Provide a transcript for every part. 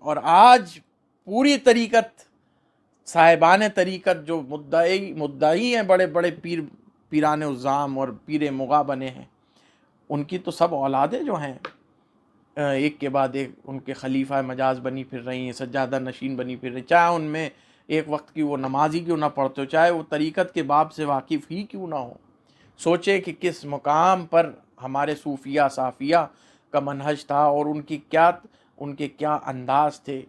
اور آج پوری طریقت صاحبان طریقت جو مدعی ہیں، بڑے بڑے پیران الزام اور پیر مغا بنے ہیں، ان کی تو سب اولادیں جو ہیں ایک کے بعد ایک ان کے خلیفہ مجاز بنی پھر رہی ہیں، سجادہ نشین بنی پھر رہی، چاہے ان میں ایک وقت کی وہ نمازی کیوں نہ پڑھتے ہو، چاہے وہ طریقت کے باب سے واقف ہی کیوں نہ ہو۔ سوچے کہ کس مقام پر ہمارے صوفیہ صافیہ کا منہج تھا، اور ان کے کیا انداز تھے،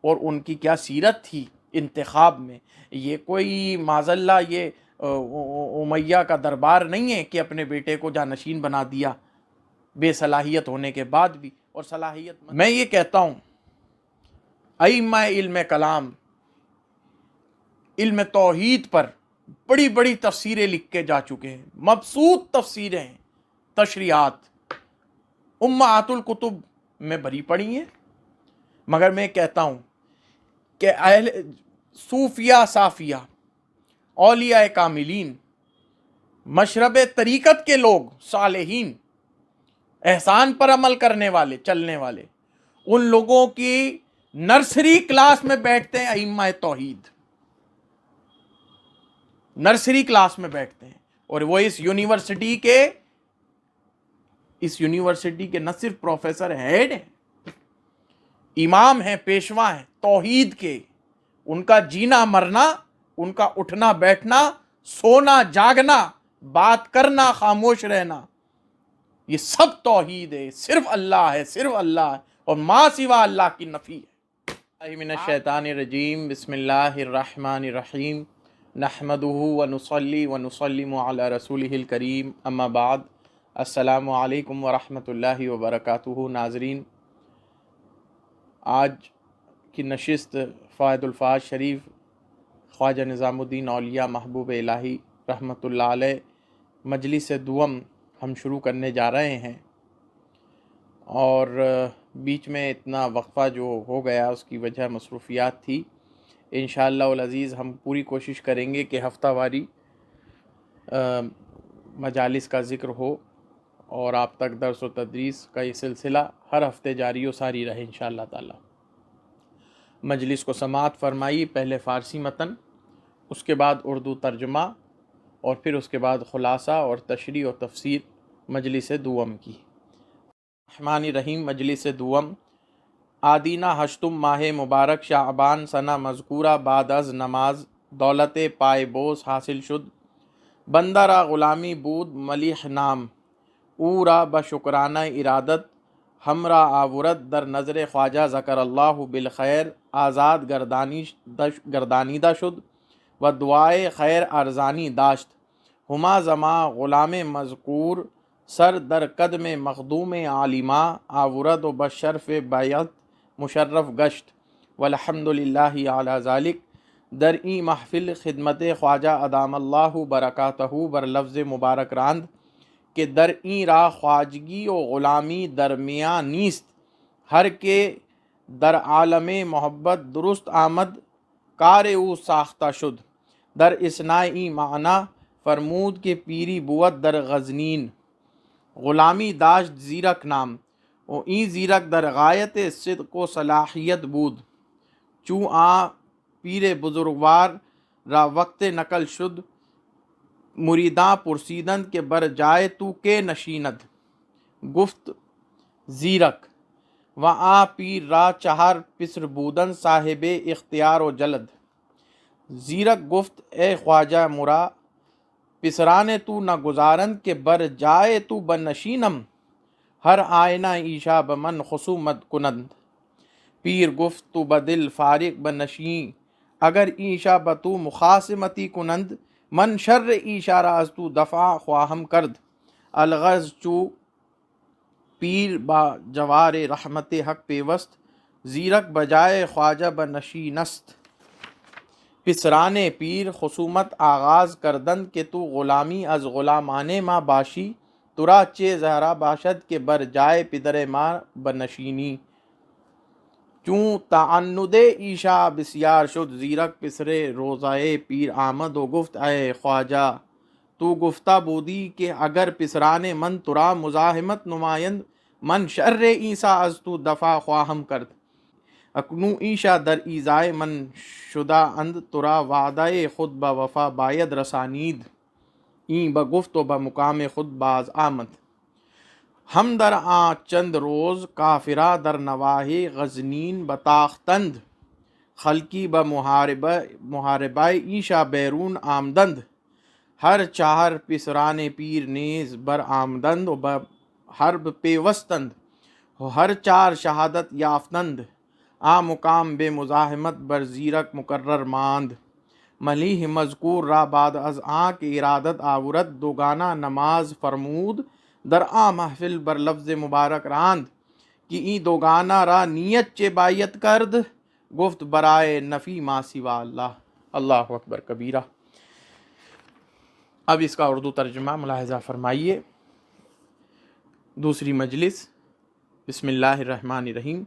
اور ان کی کیا سیرت تھی انتخاب میں۔ یہ کوئی معاذ اللہ یہ امیہ کا دربار نہیں ہے کہ اپنے بیٹے کو جانشین بنا دیا بے صلاحیت ہونے کے بعد بھی، اور صلاحیت میں یہ کہتا ہوں ائمہ علم کلام، علم توحید پر بڑی بڑی تفسیریں لکھ کے جا چکے ہیں، مبسوط تفسیریں ہیں، تشریحات امہات الکتب میں بھری پڑی ہیں، مگر میں کہتا ہوں کہ اہل صوفیہ صافیہ، اولیاء کاملین، مشرب طریقت کے لوگ، صالحین، احسان پر عمل کرنے والے، چلنے والے، ان لوگوں کی نرسری کلاس میں بیٹھتے ہیں ائمہ توحید، نرسری کلاس میں بیٹھتے ہیں، اور وہ اس یونیورسٹی کے نہ صرف پروفیسر ہیڈ ہیں، امام ہیں، پیشوا ہیں توحید کے۔ ان کا جینا مرنا، ان کا اٹھنا بیٹھنا، سونا جاگنا، بات کرنا خاموش رہنا، یہ سب توحید ہے، صرف اللہ ہے، صرف اللہ ہے، اور ما سوا اللہ کی نفی ہے۔ من الشیطان الرجیم، بسم اللہ الرحمن الرحیم، نحمدہ ونصلی ونسلم علی رسولہ الکریم، اما بعد، السلام علیکم ورحمۃ اللہ وبرکاتہ۔ ناظرین، آج کی نشست فائد الفاظ شریف خواجہ نظام الدین اولیاء محبوب الہی رحمۃ اللہ علیہ مجلس دوم ہم شروع کرنے جا رہے ہیں، اور بیچ میں اتنا وقفہ جو ہو گیا اس کی وجہ مصروفیات تھی۔ انشاءاللہ العزیز ہم پوری کوشش کریں گے کہ ہفتہ واری مجالس کا ذکر ہو، اور آپ تک درس و تدریس کا یہ سلسلہ ہر ہفتے جاری و ساری رہے انشاءاللہ تعالی۔ مجلس کو سماعت فرمائی، پہلے فارسی متن، اس کے بعد اردو ترجمہ، اور پھر اس کے بعد خلاصہ اور تشریح و تفسیر مجلس دوم کی۔ رحمٰن الرحیم، مجلس دوم آدینہ ہشتم ماہ مبارک شعبان سنہ مذکورہ بعد از نماز دولت پائے بوس حاصل شد، بندہ را غلامی بود ملیح نام، او را بشکرانہ ارادت ہمرا آورد در نظر خواجہ ذکر اللہ بالخیر آزاد گردانیدہ شد، و دعائے خیر ارزانی داشت، ہما زماں غلام مذکور سر در قدم مخدوم عالمہ آورد و بشرف بیعت مشرف گشت، والحمد للہ علی ذالک۔ در این محفل خدمت خواجہ ادام اللہ برکاتہ بر لفظ مبارک راند کہ در این را خواجگی و غلامی درمیاں نیست، ہر کے در عالم محبت درست آمد کار او ساختہ شد، در اثناء این معنی فرمود کہ پیری بود در غزنین، غلامی داشت زیرک نام، و این زیرک در غایت صدق و صلاحیت بود، چوں آ پیر بزرگوار را وقت نقل شد، مریداں پرسیدند کہ بر جائے تو کے نشیند، گفت زیرک، و آ پیر را چہار پسر بودن صاحب اختیار و جلد، زیرک گفت اے خواجہ مرا پسران تو نہ گزارند کہ بر جائے تو بنشینم، ہر آئینہ ایشا بمن خصومت کنند، پیر گفت تو بدل فارغ بنشین، اگر ایشا بتو مخاصمتی کنند، من شر ایشا را از تو دفع خواہم کرد، الغرض چو پیر با جوار رحمت حق پیوست، زیرک بجائے خواجہ بنشینست، پسران پیر خصومت آغاز کردند کہ تو غلامی از غلامان ما باشی، ترا چے زہرا باشد کہ بر جائے پدر ما بنشینی، چوں تعنت ایشا بسیار شد، زیرک پسرے روضۂ پیر آمد و گفت اے خواجہ تو گفتہ بودی کہ اگر پسران من ترا مزاحمت نمایند، من شر عیسیٰ از تو دفع خواہم کرد، اکنو ایشا در ایزائے من شدہ اند ترا وعدہ خود با وفا باید رسانید این بگفت و بمقام خود باز آمد ہم در آ چند روز کافرہ در نواحِ غزنین بتاختند خلقی محاربہ ایشا بیرون آمدند ہر چہر پسران پیر نیز بر آمدند و حرب پیوستند و ہر چار شہادت یافتند آ مقام بے مزاحمت بر زیرک مقرر ماند ملیح مذکور را بعد از آ کے ارادت آورت دوگانہ نماز فرمود در آ محفل بر لفظ مبارک راند کہ این دوگانہ را نیت چے بایت کرد گفت برائے نفی ما سوا اللہ اللہ اکبر کبیرہ۔ اب اس کا اردو ترجمہ ملاحظہ فرمائیے۔ دوسری مجلس، بسم اللہ الرحمن الرحیم۔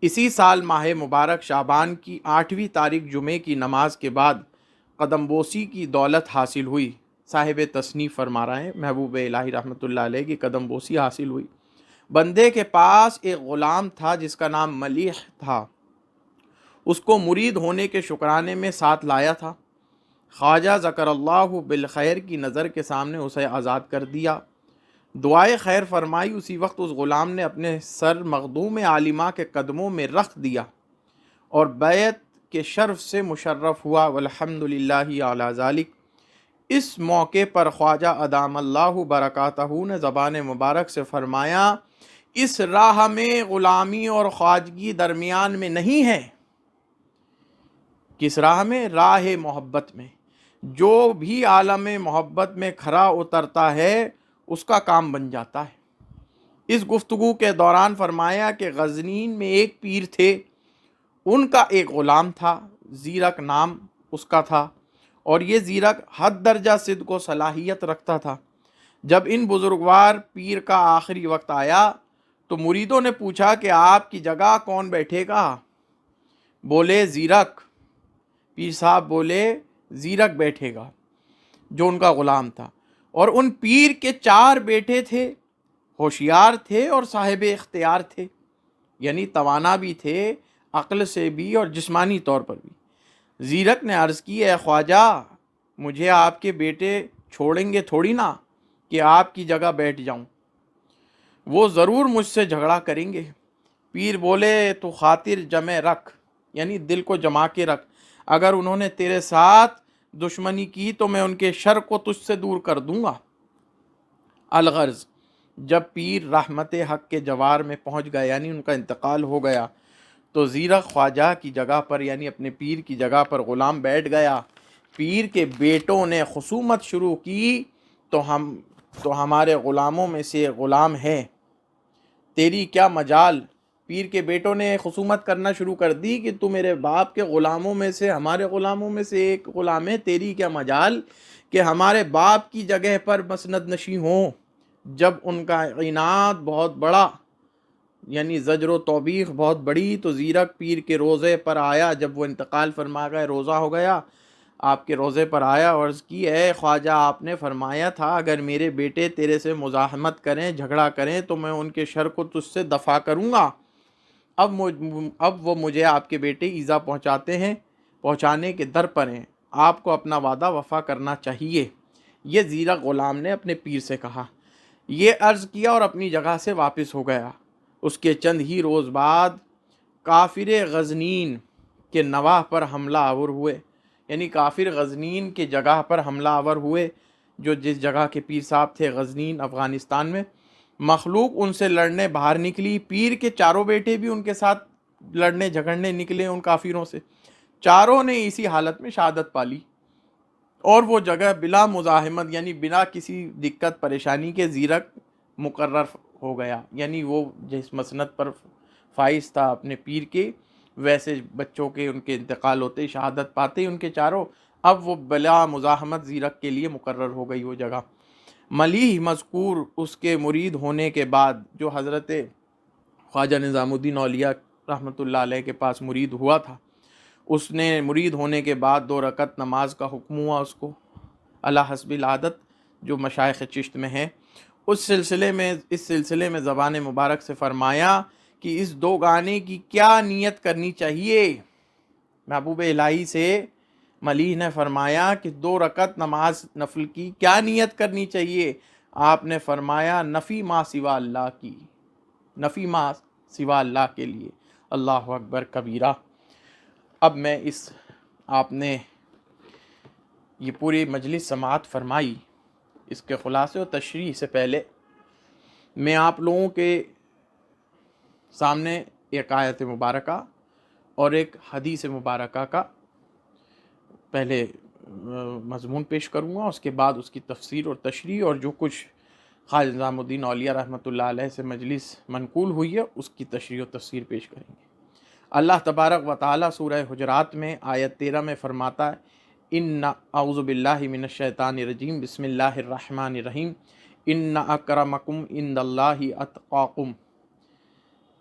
اسی سال ماہ مبارک شعبان کی 8ویں تاریخ جمعے کی نماز کے بعد قدم بوسی کی دولت حاصل ہوئی۔ صاحب تصنیف فرما رہے ہیں محبوب الہی رحمۃ اللہ علیہ کی قدم بوسی حاصل ہوئی۔ بندے کے پاس ایک غلام تھا جس کا نام ملیح تھا، اس کو مرید ہونے کے شکرانے میں ساتھ لایا تھا۔ خواجہ ذکر اللہ بالخیر کی نظر کے سامنے اسے آزاد کر دیا، دعائے خیر فرمائی۔ اسی وقت اس غلام نے اپنے سر مخدوم عالمہ کے قدموں میں رکھ دیا اور بیعت کے شرف سے مشرف ہوا، والحمدللہ علی ذالک۔ اس موقع پر خواجہ ادام اللہ برکاتہ نے زبان مبارک سے فرمایا، اس راہ میں غلامی اور خواجگی درمیان میں نہیں ہے۔ کس راہ میں؟ راہ محبت میں۔ جو بھی عالم محبت میں کھرا اترتا ہے اس کا کام بن جاتا ہے۔ اس گفتگو کے دوران فرمایا کہ غزنین میں ایک پیر تھے، ان کا ایک غلام تھا، زیرک نام اس کا تھا، اور یہ زیرک حد درجہ صدق و صلاحیت رکھتا تھا۔ جب ان بزرگوار پیر کا آخری وقت آیا تو مریدوں نے پوچھا کہ آپ کی جگہ کون بیٹھے گا؟ بولے زیرک۔ پیر صاحب بولے زیرک بیٹھے گا، جو ان کا غلام تھا۔ اور ان پیر کے 4 بیٹے تھے، ہوشیار تھے اور صاحب اختیار تھے، یعنی توانا بھی تھے، عقل سے بھی اور جسمانی طور پر بھی۔ زیرک نے عرض کی، اے خواجہ، مجھے آپ کے بیٹے چھوڑیں گے تھوڑی نا کہ آپ کی جگہ بیٹھ جاؤں، وہ ضرور مجھ سے جھگڑا کریں گے۔ پیر بولے تو خاطر جمع رکھ، یعنی دل کو جما کے رکھ، اگر انہوں نے تیرے ساتھ دشمنی کی تو میں ان کے شر کو تجھ سے دور کر دوں گا۔ الغرض، جب پیر رحمت حق کے جوار میں پہنچ گیا، یعنی ان کا انتقال ہو گیا، تو زیرک خواجہ کی جگہ پر، یعنی اپنے پیر کی جگہ پر غلام بیٹھ گیا۔ پیر کے بیٹوں نے خصومت شروع کی، تو ہمارے غلاموں میں سے غلام ہے، تیری کیا مجال۔ پیر کے بیٹوں نے خصومت کرنا شروع کر دی کہ تو میرے باپ کے غلاموں میں سے، ہمارے غلاموں میں سے ایک غلام ہے، تیری کیا مجال کہ ہمارے باپ کی جگہ پر مسند نشیں ہوں۔ جب ان کا عناد بہت بڑا، یعنی زجر و توبیخ بہت بڑی، تو زیرک پیر کے روضے پر آیا۔ جب وہ انتقال فرما گئے، روزہ ہو گیا، آپ کے روضے پر آیا اور عرض کی، اے خواجہ، آپ نے فرمایا تھا اگر میرے بیٹے تیرے سے مزاحمت کریں، جھگڑا کریں، تو میں ان کے شر کو تجھ سے دفع کروں گا۔ اب وہ مجھے آپ کے بیٹے ایذا پہنچانے کے در پر ہیں، آپ کو اپنا وعدہ وفا کرنا چاہیے۔ یہ زیرک غلام نے اپنے پیر سے کہا، یہ عرض کیا اور اپنی جگہ سے واپس ہو گیا۔ اس کے چند ہی روز بعد کافر غزنین کے نواح پر حملہ آور ہوئے، یعنی کافر غزنین کے جگہ پر حملہ آور ہوئے، جو جس جگہ کے پیر صاحب تھے، غزنین افغانستان میں۔ مخلوق ان سے لڑنے باہر نکلی، پیر کے 4 بیٹے بھی ان کے ساتھ لڑنے جھگڑنے نکلے ان کافروں سے۔ چاروں نے اسی حالت میں شہادت پالی، اور وہ جگہ بلا مزاحمت، یعنی بنا کسی دقت پریشانی کے زیرک مقرر ہو گیا، یعنی وہ جس مسند پر فائز تھا اپنے پیر کے، ویسے بچوں کے ان کے انتقال ہوتے شہادت پاتے ان کے چاروں، اب وہ بلا مزاحمت زیرک کے لیے مقرر ہو گئی وہ جگہ۔ ملیح مذکور اس کے مرید ہونے کے بعد، جو حضرت خواجہ نظام الدین اولیاء رحمۃ اللہ علیہ کے پاس مرید ہوا تھا، اس نے مرید ہونے کے بعد 2 رکعت نماز کا حکم ہوا اس کو، علی حسب العادت جو مشائخ چشت میں ہیں۔ اس سلسلے میں زبان مبارک سے فرمایا کہ اس دو گانے کی کیا نیت کرنی چاہیے۔ محبوب الہی سے ملیح نے فرمایا کہ 2 رکعت نماز نفل کی کیا نیت کرنی چاہیے؟ آپ نے فرمایا نفی ما سوا اللہ کی، نفی ما سوا اللہ کے لیے۔ اللہ اکبر کبیرہ۔ اب میں آپ نے یہ پوری مجلس سماعت فرمائی، اس کے خلاصے و تشریح سے پہلے میں آپ لوگوں کے سامنے ایک آیت مبارکہ اور ایک حدیث مبارکہ کا پہلے مضمون پیش کروں گا، اس کے بعد اس کی تفسیر اور تشریح اور جو کچھ خواجہ نظام الدین اولیاء رحمۃ اللہ علیہ سے مجلس منقول ہوئی ہے اس کی تشریح و تفسیر پیش کریں گے۔ اللہ تبارک و تعالیٰ سورہ حجرات میں آیت 13 میں فرماتا ہے ان اعوذ باللہ من الشیطان الرجیم بسم اللہ الرحمن الرحیم ان اکرمکم عند اللہ اتقاکم،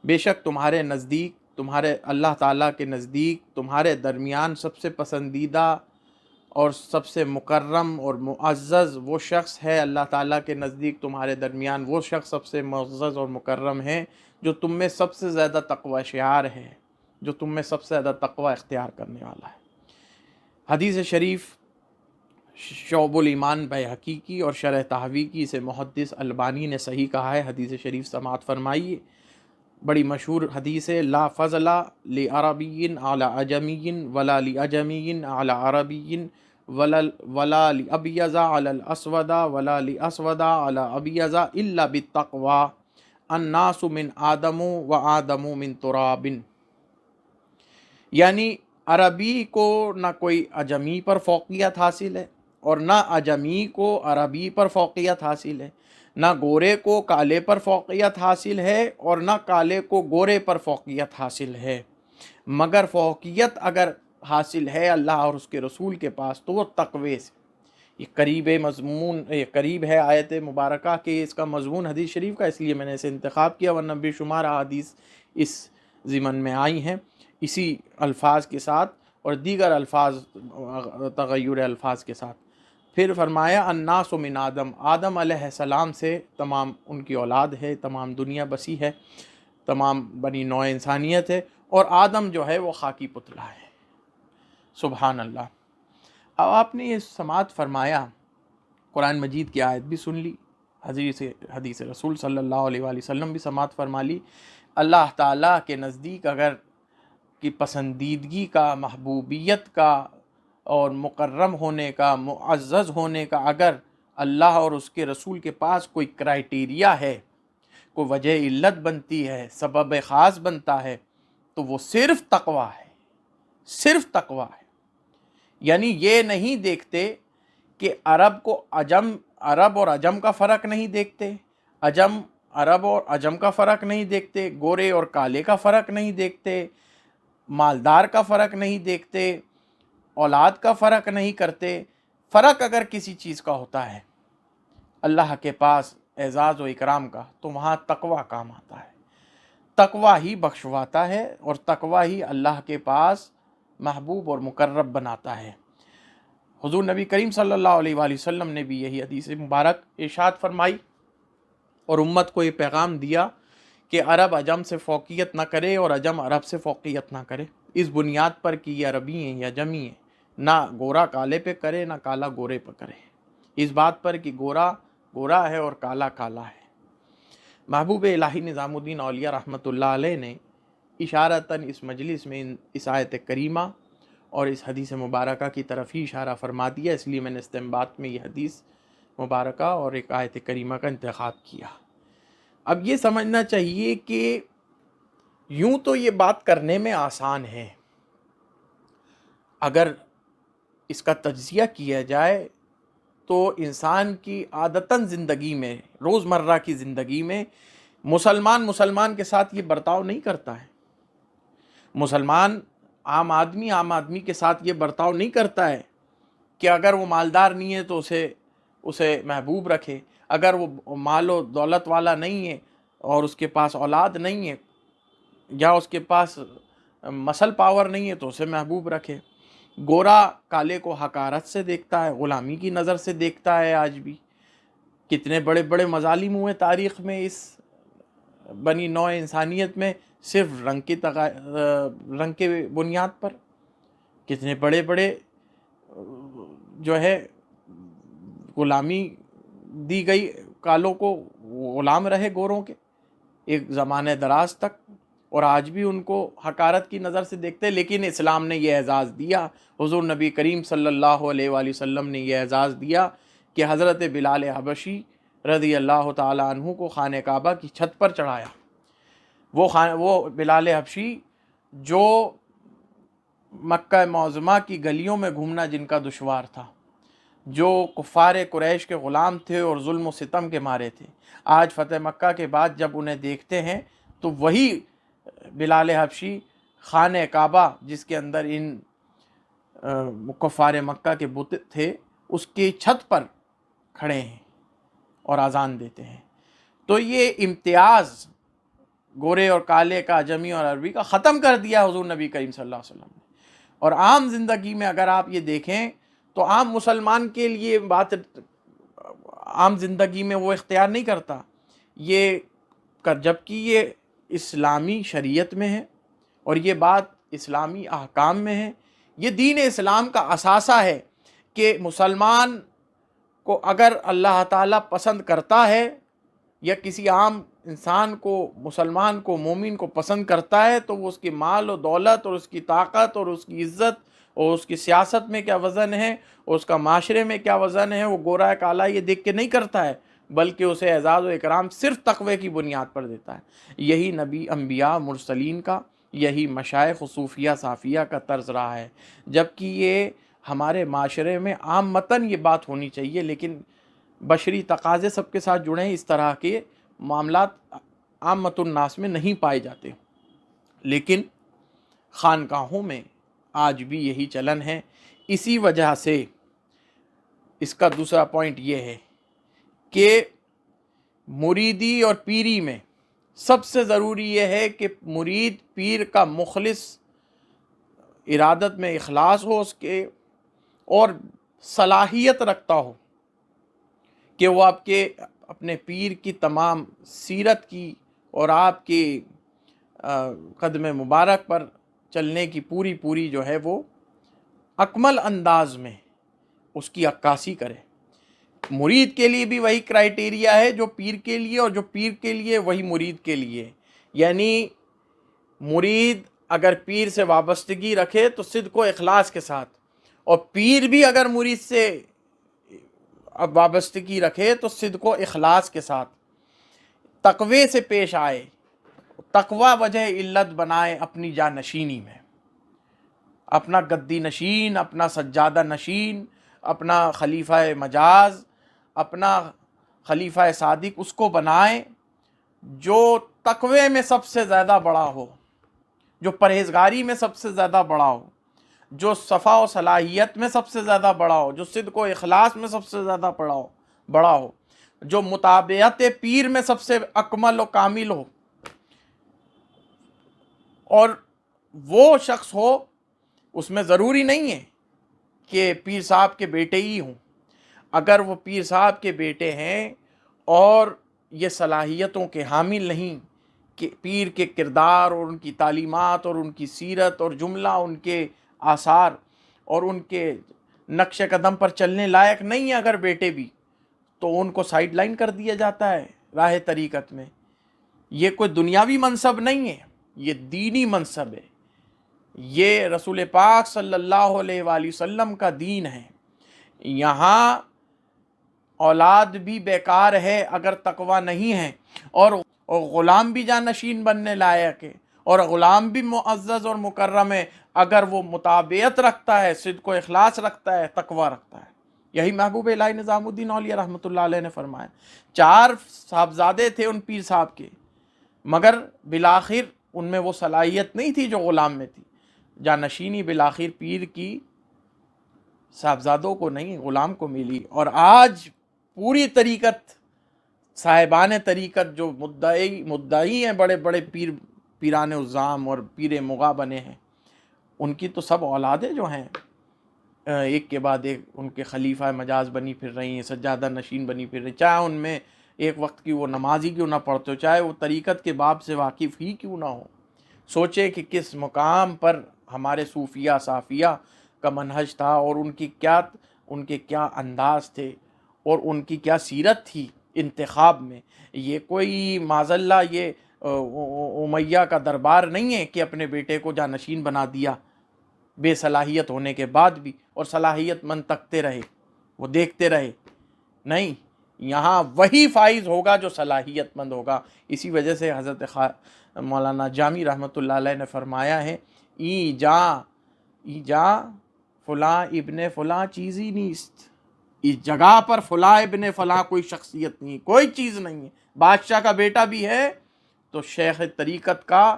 بے شک تمہارے نزدیک، تمہارے اللہ تعالیٰ کے نزدیک تمہارے درمیان سب سے پسندیدہ اور سب سے مکرم اور معزز وہ شخص ہے، اللہ تعالیٰ کے نزدیک تمہارے درمیان وہ شخص سب سے معزز اور مکرم ہے جو تم میں سب سے زیادہ تقوی شعار ہے، جو تم میں سب سے زیادہ تقوی اختیار کرنے والا ہے۔ حدیث شریف شعب الایمان بیہقی کی اور شرح تحوی کی، اسے محدث البانی نے صحیح کہا ہے۔ حدیث شریف سماعت فرمائیے، بڑی مشہور حدیث ہے، لا فضل لعربی علی عجمی ولا لعجمی علی عربی ولا لابیض علی الاسود ولا لاسود علی ابیض الا بالتقوی الناس من آدم و آدم من تراب، یعنی عربی کو نہ کوئی عجمی پر فوقیت حاصل ہے اور نہ عجمی کو عربی پر فوقیت حاصل ہے، نہ گورے کو کالے پر فوقیت حاصل ہے اور نہ کالے کو گورے پر فوقیت حاصل ہے، مگر فوقیت اگر حاصل ہے اللہ اور اس کے رسول کے پاس تو وہ تقوی سے۔ یہ قریب ہے آیت مبارکہ کے اس کا مضمون حدیث شریف کا، اس لیے میں نے اسے انتخاب کیا، ورنہ بے شمار حدیث اس ضمن میں آئی ہیں اسی الفاظ کے ساتھ اور دیگر الفاظ تغیر الفاظ کے ساتھ۔ پھر فرمایا الناس من آدم، آدم علیہ السلام سے تمام ان کی اولاد ہے، تمام دنیا بسی ہے، تمام بنی نوع انسانیت ہے، اور آدم جو ہے وہ خاکی پتلا ہے۔ سبحان اللہ۔ اب آپ نے یہ سماعت فرمایا، قرآن مجید کی آیت بھی سن لی، حدیث رسول صلی اللہ علیہ وآلہ وسلم بھی سماعت فرما لی۔ اللہ تعالیٰ کے نزدیک اگر کی پسندیدگی کا، محبوبیت کا اور مکرم ہونے کا، معزز ہونے کا اگر اللہ اور اس کے رسول کے پاس کوئی کرائیٹیریا ہے، کوئی وجہ علت بنتی ہے، سبب خاص بنتا ہے، تو وہ صرف تقوی ہے، صرف تقوی ہے۔ یعنی یہ نہیں دیکھتے کہ عرب اور عجم کا فرق نہیں دیکھتے، عرب اور عجم کا فرق نہیں دیکھتے، گورے اور کالے کا فرق نہیں دیکھتے، مالدار کا فرق نہیں دیکھتے، اولاد کا فرق نہیں کرتے۔ فرق اگر کسی چیز کا ہوتا ہے اللہ کے پاس اعزاز و اکرام کا، تو وہاں تقوی کام آتا ہے، تقوی ہی بخشواتا ہے اور تقوی ہی اللہ کے پاس محبوب اور مقرب بناتا ہے۔ حضور نبی کریم صلی اللہ علیہ وآلہ وسلم نے بھی یہی حدیث مبارک ارشاد فرمائی اور امت کو یہ پیغام دیا کہ عرب عجم سے فوقیت نہ کرے اور عجم عرب سے فوقیت نہ کرے، اس بنیاد پر کہ یہ عربی ہیں یا جمی ہیں، نہ گورا کالے پہ کرے نہ کالا گورے پہ کرے، اس بات پر کہ گورا گورا ہے اور کالا کالا ہے۔ محبوب الہی نظام الدین اولیاء رحمۃ اللہ علیہ نے اشارتاً اس مجلس میں اس آیت کریمہ اور اس حدیث مبارکہ کی طرف ہی اشارہ فرما دیا، اس لیے میں نے استنباط میں یہ حدیث مبارکہ اور ایک آیت کریمہ کا انتخاب کیا۔ اب یہ سمجھنا چاہیے کہ یوں تو یہ بات کرنے میں آسان ہے، اگر اس کا تجزیہ کیا جائے تو انسان کی عادتاً زندگی میں، روزمرہ کی زندگی میں مسلمان کے ساتھ یہ برتاؤ نہیں کرتا ہے۔ مسلمان عام آدمی کے ساتھ یہ برتاؤ نہیں کرتا ہے کہ اگر وہ مالدار نہیں ہے تو اسے محبوب رکھے، اگر وہ مال و دولت والا نہیں ہے اور اس کے پاس اولاد نہیں ہے یا اس کے پاس مسل پاور نہیں ہے تو اسے محبوب رکھے۔ گورا کالے کو حقارت سے دیکھتا ہے، غلامی کی نظر سے دیکھتا ہے۔ آج بھی کتنے بڑے بڑے مظالم ہوئے تاریخ میں، اس بنی نوع انسانیت میں صرف رنگ کے بنیاد پر. کتنے بڑے بڑے جو ہے غلامی دی گئی کالوں کو، غلام رہے گوروں کے ایک زمانے دراز تک، اور آج بھی ان کو حقارت کی نظر سے دیکھتے ہیں. لیکن اسلام نے یہ اعزاز دیا، حضور نبی کریم صلی اللہ علیہ وآلہ وسلم نے یہ اعزاز دیا کہ حضرت بلال حبشی رضی اللہ تعالی عنہ کو خانہ کعبہ کی چھت پر چڑھایا. وہ بلال حبشی جو مکہ معظمہ کی گلیوں میں گھومنا جن کا دشوار تھا، جو کفار قریش کے غلام تھے اور ظلم و ستم کے مارے تھے، آج فتح مکہ کے بعد جب انہیں دیکھتے ہیں تو وہی بلال حبشی خانہ کعبہ جس کے اندر ان کفار مکہ کے بت تھے، اس کی چھت پر کھڑے ہیں اور اذان دیتے ہیں. تو یہ امتیاز گورے اور کالے کا، اجمی اور عربی کا ختم کر دیا حضور نبی کریم صلی اللہ علیہ وسلم نے. اور عام زندگی میں اگر آپ یہ دیکھیں تو عام مسلمان کے لیے بات عام زندگی میں وہ اختیار نہیں کرتا یہ جبکہ یہ اسلامی شریعت میں ہے اور یہ بات اسلامی احکام میں ہے. یہ دین اسلام کا اثاثہ ہے کہ مسلمان کو اگر اللہ تعالیٰ پسند کرتا ہے یا کسی عام انسان کو، مسلمان کو، مومن کو پسند کرتا ہے تو وہ اس کی مال و دولت اور اس کی طاقت اور اس کی عزت اور اس کی سیاست میں کیا وزن ہے اور اس کا معاشرے میں کیا وزن ہے، وہ گورا کالا یہ دیکھ کے نہیں کرتا ہے، بلکہ اسے اعزاز و اکرام صرف تقوی کی بنیاد پر دیتا ہے. یہی نبی، انبیاء، مرسلین کا، یہی مشائخ و صوفیہ صافیہ کا طرز رہا ہے. جبکہ یہ ہمارے معاشرے میں عام متن یہ بات ہونی چاہیے، لیکن بشری تقاضے سب کے ساتھ جڑے ہیں، اس طرح کے معاملات عامۃ الناس میں نہیں پائے جاتے. لیکن خانقاہوں میں آج بھی یہی چلن ہے. اسی وجہ سے اس کا دوسرا پوائنٹ یہ ہے کہ مریدی اور پیری میں سب سے ضروری یہ ہے کہ مرید پیر کا مخلص ارادت میں اخلاص ہو اس کے، اور صلاحیت رکھتا ہو کہ وہ آپ کے اپنے پیر کی تمام سیرت کی اور آپ کے قدم مبارک پر چلنے کی پوری جو ہے وہ اکمل انداز میں اس کی عکاسی کرے. مرید کے لیے بھی وہی کرائیٹیریا ہے جو پیر کے لیے، اور جو پیر کے لیے وہی مرید کے لیے. یعنی مرید اگر پیر سے وابستگی رکھے تو صدق و اخلاص کے ساتھ، اور پیر بھی اگر مرید سے اب وابستگی رکھے تو صدق و اخلاص کے ساتھ تقوی سے پیش آئے، تقوی وجہ علت بنائے اپنی جانشینی میں، اپنا گدی نشین، اپنا سجادہ نشین، اپنا خلیفہ مجاز، اپنا خلیفہ صادق اس کو بنائے جو تقوی میں سب سے زیادہ بڑا ہو، جو پرہیزگاری میں سب سے زیادہ بڑا ہو، جو صفا و صلاحیت میں سب سے زیادہ بڑا ہو، جو صدق و اخلاص میں سب سے زیادہ بڑا ہو، جو متابعت پیر میں سب سے اکمل و کامل ہو. اور وہ شخص ہو، اس میں ضروری نہیں ہے کہ پیر صاحب کے بیٹے ہی ہوں. اگر وہ پیر صاحب کے بیٹے ہیں اور یہ صلاحیتوں کے حامل نہیں کہ پیر کے کردار اور ان کی تعلیمات اور ان کی سیرت اور جملہ ان کے آثار اور ان کے نقش قدم پر چلنے لائق نہیں ہے اگر بیٹے بھی، تو ان کو سائیڈ لائن کر دیا جاتا ہے راہ طریقت میں. یہ کوئی دنیاوی منصب نہیں ہے، یہ دینی منصب ہے. یہ رسول پاک صلی اللہ علیہ وآلہ وسلم کا دین ہے. یہاں اولاد بھی بیکار ہے اگر تقوی نہیں ہے، اور غلام بھی جانشین بننے لائق ہے، اور غلام بھی معزز اور مکرم ہے اگر وہ متابعت رکھتا ہے، صدق و اخلاص رکھتا ہے، تقوی رکھتا ہے. یہی محبوب الہی نظام الدین اولیاء رحمۃ اللہ علیہ نے فرمایا. 4 صاحبزادے تھے ان پیر صاحب کے، مگر بالآخر ان میں وہ صلاحیت نہیں تھی جو غلام میں تھی. جانشینی بالآخر پیر کی صاحبزادوں کو نہیں، غلام کو ملی. اور آج پوری طریقت، صاحبان طریقت جو مدعی ہیں، بڑے بڑے پیران الزام اور پیر مغا بنے ہیں، ان کی تو سب اولادیں جو ہیں ایک کے بعد ایک ان کے خلیفہ مجاز بنی پھر رہی ہیں، سجادہ نشین بنی پھر رہی، چاہے ان میں ایک وقت کی وہ نمازی کیوں نہ پڑھتے ہو، چاہے وہ طریقت کے باب سے واقف ہی کیوں نہ ہو. سوچے کہ کس مقام پر ہمارے صوفیہ صافیہ کا منہج تھا، اور ان کے کیا انداز تھے، اور ان کی کیا سیرت تھی انتخاب میں۔ یہ کوئی معاذ اللہ یہ امیہ کا دربار نہیں ہے کہ اپنے بیٹے کو جانشین بنا دیا بے صلاحیت ہونے کے بعد بھی، اور صلاحیت مند تکتے رہے، وہ دیکھتے رہے۔ نہیں، یہاں وہی فائز ہوگا جو صلاحیت مند ہوگا۔ اسی وجہ سے حضرت مولانا جامی رحمۃ اللہ علیہ نے فرمایا ہے، ای جا فلاں ابن فلاں چیزی نیست، اس جگہ پر فلاں ابن فلاں کوئی شخصیت نہیں، کوئی چیز نہیں ہے۔ بادشاہ کا بیٹا بھی ہے تو شیخ طریقت کا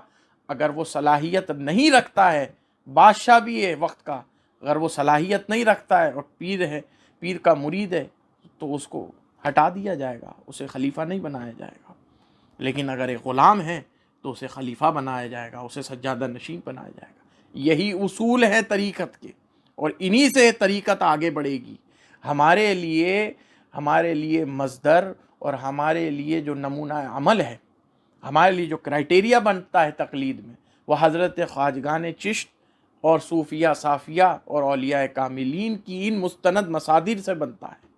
اگر وہ صلاحیت نہیں رکھتا ہے، بادشاہ بھی ہے وقت کا، اگر وہ صلاحیت نہیں رکھتا ہے اور پیر ہے، پیر کا مرید ہے، تو اس کو ہٹا دیا جائے گا، اسے خلیفہ نہیں بنایا جائے گا۔ لیکن اگر ایک غلام ہے تو اسے خلیفہ بنایا جائے گا، اسے سجادہ نشین بنایا جائے گا۔ یہی اصول ہے طریقت کے، اور انہی سے طریقت آگے بڑھے گی۔ ہمارے لیے مصدر اور ہمارے لیے جو نمونہ عمل ہے، ہمارے لیے جو کرائٹیریا بنتا ہے تقلید میں، وہ حضرت خواجگان چشت اور صوفیہ صافیہ اور اولیاء کاملین کی ان مستند مصادر سے بنتا ہے،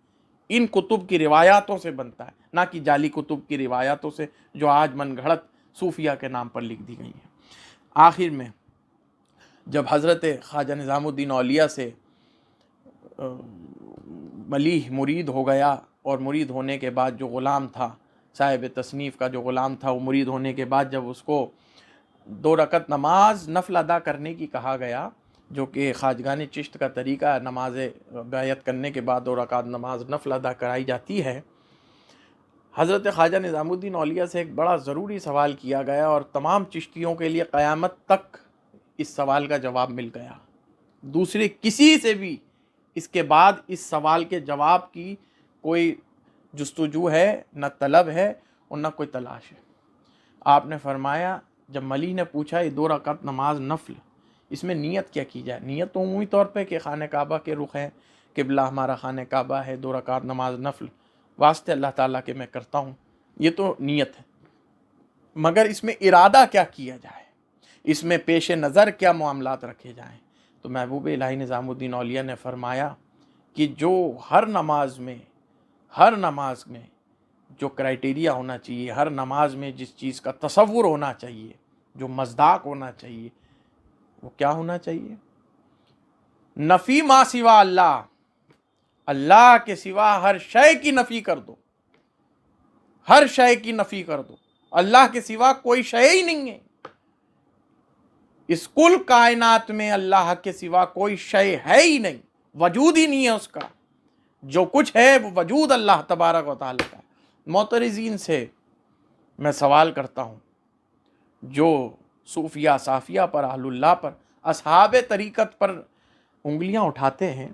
ان کتب کی روایاتوں سے بنتا ہے، نہ کہ جعلی کتب کی روایاتوں سے جو آج من گھڑت صوفیہ کے نام پر لکھ دی گئی ہیں۔ آخر میں جب حضرت خواجہ نظام الدین اولیاء سے ملیح مرید ہو گیا، اور مرید ہونے کے بعد جو غلام تھا، صاحب تصنیف کا جو غلام تھا، وہ مرید ہونے کے بعد جب اس کو 2 رکعت نماز نفل ادا کرنے کی کہا گیا، جو کہ خواجگان چشت کا طریقہ ہے، نماز بیعت کرنے کے بعد 2 رکعت نماز نفل ادا کرائی جاتی ہے، حضرت خواجہ نظام الدین اولیاء سے ایک بڑا ضروری سوال کیا گیا، اور تمام چشتیوں کے لیے قیامت تک اس سوال کا جواب مل گیا۔ دوسرے کسی سے بھی اس کے بعد اس سوال کے جواب کی کوئی جستجو ہے، نہ طلب ہے اور نہ کوئی تلاش ہے۔ آپ نے فرمایا، جب ملی نے پوچھا یہ 2 رکعت نماز نفل، اس میں نیت کیا کی جائے؟ نیت تو عمومی طور پہ کہ خانہ کعبہ کے رخ ہے، قبلہ ہمارا خانہ کعبہ ہے، 2 رکعت نماز نفل واسطے اللہ تعالیٰ کے میں کرتا ہوں، یہ تو نیت ہے۔ مگر اس میں ارادہ کیا کیا جائے، اس میں پیش نظر کیا معاملات رکھے جائیں؟ تو محبوب الہی نظام الدین اولیاء نے فرمایا کہ جو ہر نماز میں جو کرائٹیریا ہونا چاہیے، ہر نماز میں جس چیز کا تصور ہونا چاہیے، جو مصداق ہونا چاہیے، وہ کیا ہونا چاہیے؟ نفی ما سوا اللہ، اللہ کے سوا ہر شے کی نفی کر دو، ہر شے کی نفی کر دو، اللہ کے سوا کوئی شے ہی نہیں ہے، اس کل کائنات میں اللہ کے سوا کوئی شے ہے ہی نہیں، وجود ہی نہیں ہے اس کا، جو کچھ ہے وہ وجود اللہ تبارک و تعالیٰ کا۔ معترضین سے میں سوال کرتا ہوں، جو صوفیہ صافیہ پر، اہل اللہ پر، اصحاب طریقت پر انگلیاں اٹھاتے ہیں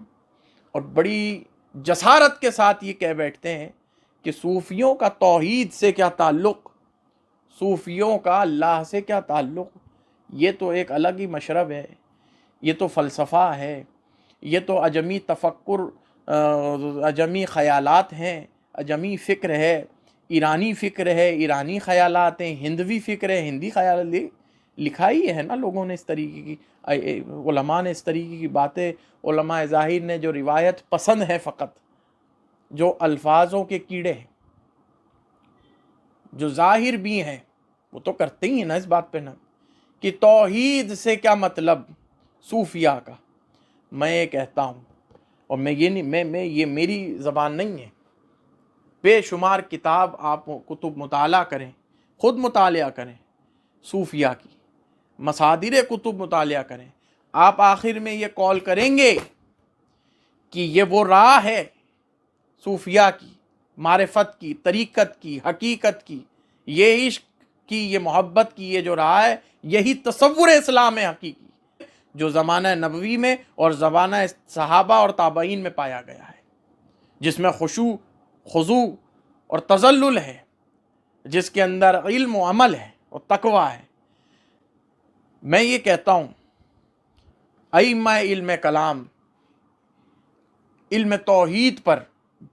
اور بڑی جسارت کے ساتھ یہ کہہ بیٹھتے ہیں کہ صوفیوں کا توحید سے کیا تعلق، صوفیوں کا اللہ سے کیا تعلق، یہ تو ایک الگ ہی مشرب ہے، یہ تو فلسفہ ہے، یہ تو اجمی تفکر، اجمی خیالات ہیں، اجمی فکر ہے، ایرانی فکر ہے، ایرانی خیالات ہیں، ہندوی فکر ہے، ہندی خیالات، لکھا ہی ہے نا لوگوں نے اس طریقے کی، علماء نے اس طریقے کی باتیں، علماء ظاہر نے جو روایت پسند ہے فقط، جو الفاظوں کے کیڑے ہیں، جو ظاہر بھی ہیں، وہ تو کرتے ہی ہیں نا اس بات پہ نا کہ توحید سے کیا مطلب صوفیہ کا۔ میں یہ کہتا ہوں، اور یہ میری زبان نہیں ہے، بے شمار کتاب آپ کتب مطالعہ کریں، خود مطالعہ کریں، صوفیہ کی مصادر کتب مطالعہ کریں، آپ آخر میں یہ قول کریں گے کہ یہ وہ راہ ہے صوفیہ کی، معرفت کی، طریقت کی، حقیقت کی، یہ عشق کی، یہ محبت کی، یہ جو راہ ہے، یہی تصور اسلام ہے حقیقی، جو زمانہ نبوی میں اور زمانہ صحابہ اور تابعین میں پایا گیا ہے، جس میں خضوع اور تذلل ہے، جس کے اندر علم و عمل ہے اور تقوی ہے۔ میں یہ کہتا ہوں، ائمہ علم کلام، علم توحید پر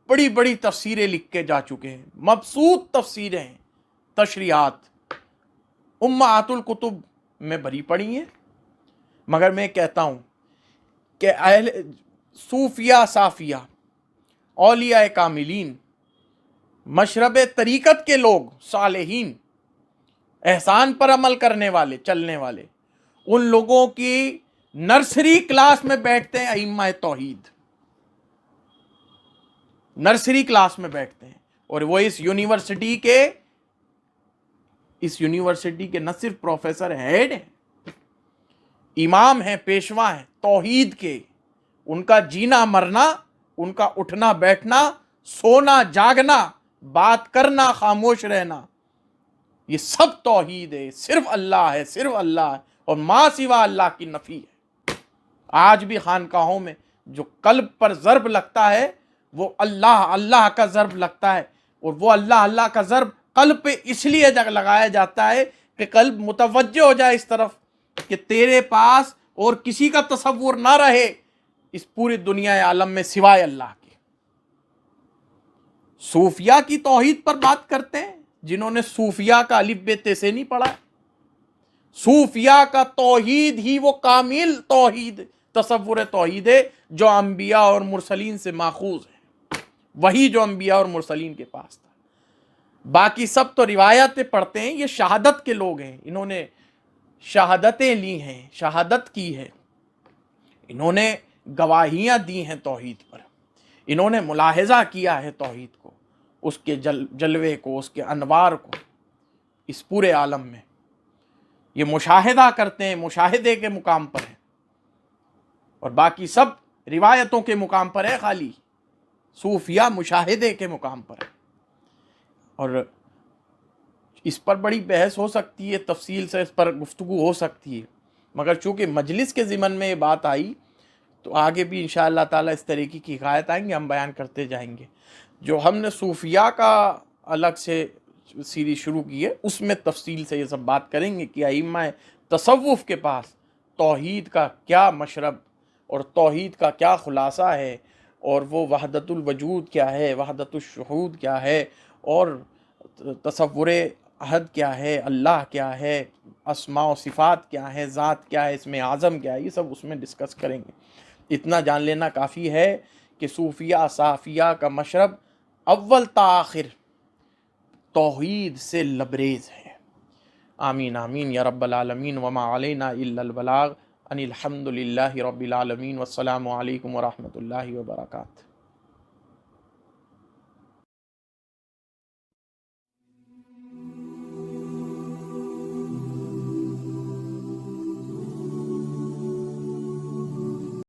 بڑی بڑی تفسیریں لکھ کے جا چکے ہیں، مبسوط تفسیریں ہیں، تشریحات، امہات الکتب میں بھری پڑی ہیں، مگر میں کہتا ہوں کہ اہل صوفیہ صافیہ، اولیاء کاملین، مشرب طریقت کے لوگ، صالحین، احسان پر عمل کرنے والے، چلنے والے، ان لوگوں کی نرسری کلاس میں بیٹھتے ہیں ائمہ توحید، نرسری کلاس میں بیٹھتے ہیں، اور وہ اس یونیورسٹی کے نہ صرف پروفیسر ہیڈ ہیں، امام ہیں، پیشوا ہیں توحید کے. ان کا جینا مرنا، ان کا اٹھنا بیٹھنا، سونا جاگنا، بات کرنا، خاموش رہنا، یہ سب توحید ہے. صرف اللہ ہے، صرف اللہ ہے، اور ما سوا اللہ کی نفی ہے. آج بھی خانقاہوں میں جو قلب پر ضرب لگتا ہے وہ اللہ اللہ کا ضرب لگتا ہے، اور وہ اللہ اللہ کا ضرب قلب پہ اس لیے لگایا جاتا ہے کہ قلب متوجہ ہو جائے اس طرف کہ تیرے پاس اور کسی کا تصور نہ رہے اس پوری دنیا عالم میں سوائے اللہ کے. صوفیہ کی توحید پر بات کرتے ہیں جنہوں نے صوفیہ کا الف ب ت سے نہیں پڑھا. صوفیہ کا توحید ہی وہ کامل توحید، تصور توحید ہے جو انبیاء اور مرسلین سے ماخوذ ہے، وہی جو انبیاء اور مرسلین کے پاس تھا. باقی سب تو روایتیں پڑھتے ہیں. یہ شہادت کے لوگ ہیں، انہوں نے شہادتیں لی ہیں، شہادت کی ہے، انہوں نے گواہیاں دی ہیں توحید پر، انہوں نے ملاحظہ کیا ہے توحید کو، اس کے جلوے کو، اس کے انوار کو اس پورے عالم میں. یہ مشاہدہ کرتے ہیں، مشاہدے کے مقام پر ہیں، اور باقی سب روایتوں کے مقام پر ہے. خالی صوفیہ مشاہدے کے مقام پر ہے. اور اس پر بڑی بحث ہو سکتی ہے، تفصیل سے اس پر گفتگو ہو سکتی ہے، مگر چونکہ مجلس کے ضمن میں یہ بات آئی تو آگے بھی انشاءاللہ تعالیٰ اس طریقے کی حکایت آئیں گے، ہم بیان کرتے جائیں گے. جو ہم نے صوفیہ کا الگ سے سیریز شروع کی ہے اس میں تفصیل سے یہ سب بات کریں گے کہ ائمہ تصوف کے پاس توحید کا کیا مشرب اور توحید کا کیا خلاصہ ہے، اور وہ وحدت الوجود کیا ہے، وحدت الشہود کیا ہے، اور تصور احد کیا ہے، اللہ کیا ہے، اسماء و صفات کیا ہے، ذات کیا ہے، اسم اعظم کیا ہے، یہ سب اس میں ڈسکس کریں گے. اتنا جان لینا کافی ہے کہ صوفیہ صافیہ کا مشرب اول تا آخر توحید سے لبریز ہے. آمین آمین یا رب العالمین. وما علینا الا البلاغ ان الحمد للہ رب العالمین. والسلام علیکم ورحمۃ اللہ وبرکاتہ.